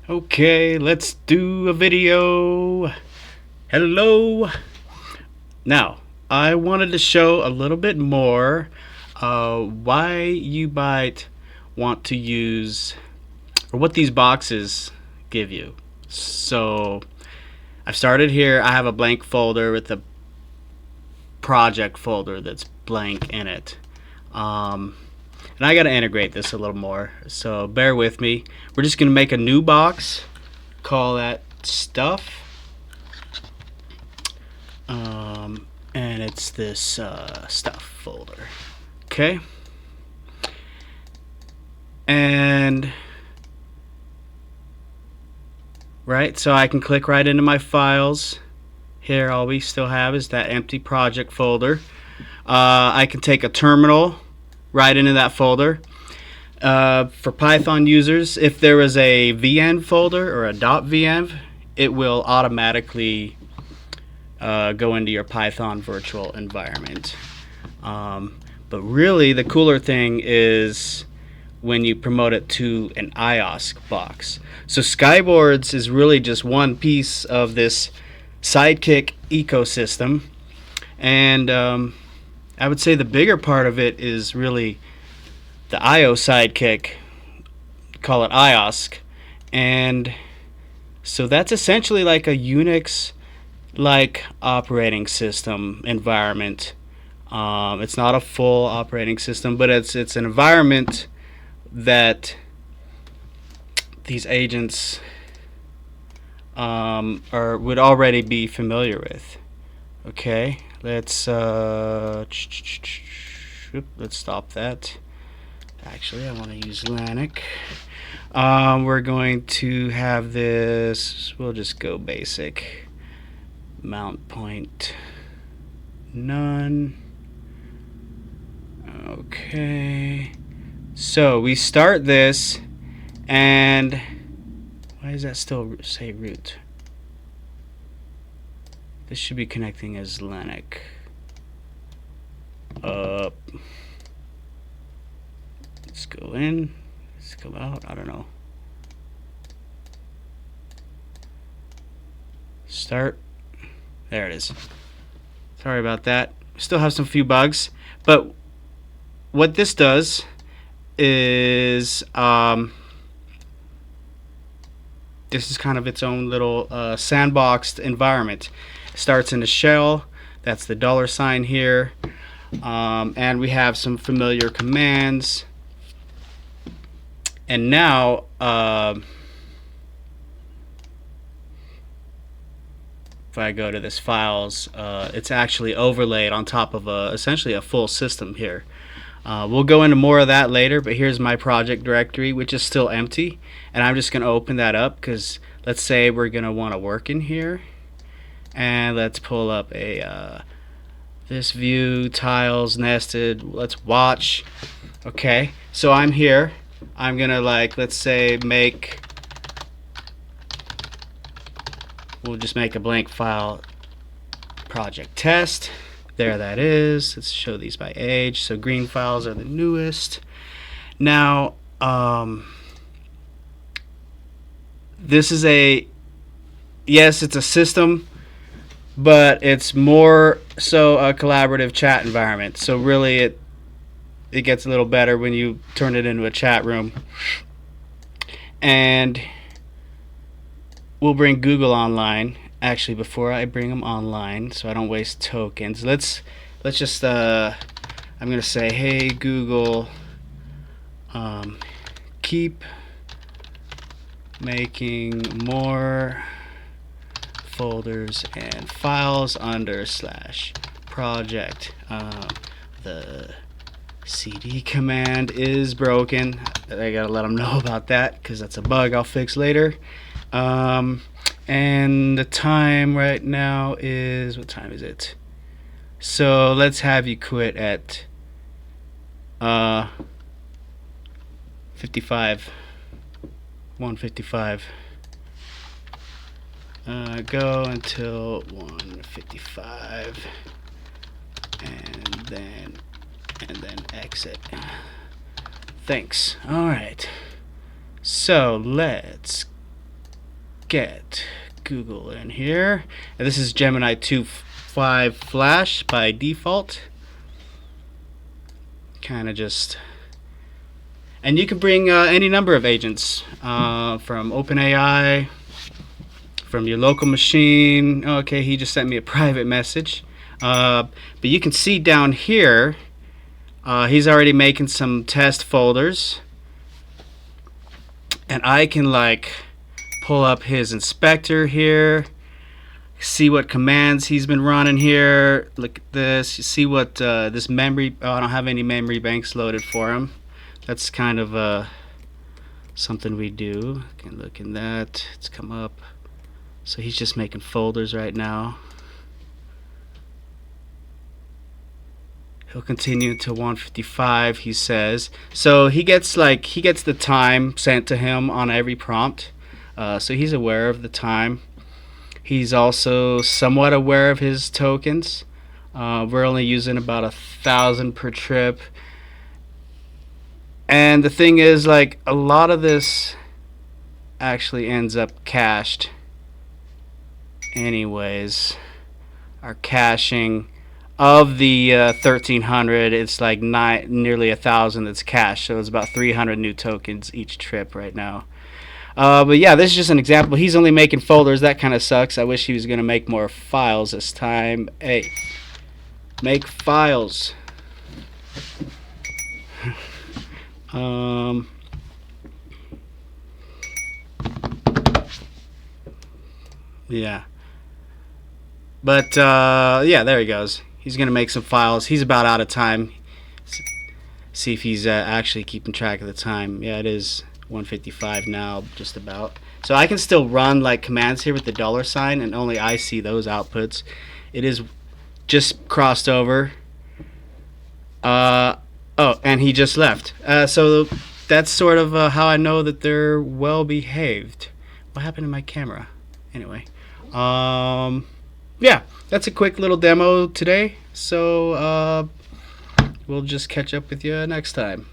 Okay, let's do a video. Hello. Now, I wanted to show a little bit more why you might want to use, or what these boxes give you. So, I've started here. I have a blank folder with a project folder that's blank in it. And I got to integrate this a little more, so bear with me. We're just going to make a new box, call that stuff, and it's this stuff folder. Okay, and right, so I can click right into my files. Here, all we still have is that empty project folder. I can take a terminal right into that folder. For Python users, if there is a vn folder or a .venv, it will automatically go into your Python virtual environment. But really, the cooler thing is when you promote it to an IOSK box. So SKYBOARDS is really just one piece of this Sidekick ecosystem, and I would say the bigger part of it is really the IO Sidekick, call it IOSK, and so that's essentially like a UNIX-like operating system environment. It's not a full operating system, but it's an environment that these agents would already be familiar with. Okay, let's stop that. Actually, I want to use Linux. We're going to have this. We'll just go basic. Mount point none. Okay. So we start this, and why does that still say root? This should be connecting as Linux. Let's go in. Let's go out. I don't know. Start. There it is. Sorry about that. Still have some few bugs, but what this does is this is kind of its own little sandboxed environment. It starts in a shell. That's the $ here, and we have some familiar commands. And now if I go to this files, it's actually overlaid on top of essentially a full system here. We'll go into more of that later, but here's my project directory, which is still empty, and I'm just going to open that up because let's say we're going to want to work in here, and let's pull up a this view, tiles, nested. Let's watch. Okay, so I'm here. I'm gonna, like, let's say we'll just make a blank file, project test. There that is. Let's show these by age. So green files are the newest. Now this is yes, it's a system, but it's more so a collaborative chat environment. So really it gets a little better when you turn it into a chat room. And we'll bring Google online. Actually, before I bring them online, so I don't waste tokens, let's just I'm gonna say, hey Google, keep making more folders and files under /project. The cd command is broken. I gotta let them know about that because that's a bug I'll fix later. And the time right now is, what time is it? So let's have you quit at 1:55. Go until 1:55, and then exit. Thanks. All right. So let's get Google in here. And this is Gemini 2.5 Flash by default. Kind of just, and you can bring any number of agents from OpenAI, from your local machine. Okay, he just sent me a private message. But you can see down here, he's already making some test folders. And I can like pull up his inspector here, see what commands he's been running here. Look at this. You see what this memory, I don't have any memory banks loaded for him. That's kind of something we do. Can look in that. It's come up. So he's just making folders right now. He'll continue until 155, he says. So he gets the time sent to him on every prompt. So he's aware of the time. He's also somewhat aware of his tokens. We're only using about 1,000 per trip. And the thing is, like, a lot of this actually ends up cached anyways. Our caching of the 1,300, it's like nearly 1,000 that's cached, so it's about 300 new tokens each trip right now. But yeah, this is just an example. He's only making folders. That kind of sucks. I wish he was going to make more files this time. Hey, make files. Yeah. But yeah, there he goes. He's going to make some files. He's about out of time. See if he's actually keeping track of the time. Yeah, it is 155 now, just about. So I can still run like commands here with the $sign, and only I see those outputs. It is just crossed over. Oh, and he just left. So that's sort of how I know that they're well behaved. What happened to my camera? Anyway, yeah, that's a quick little demo today. So we'll just catch up with you next time.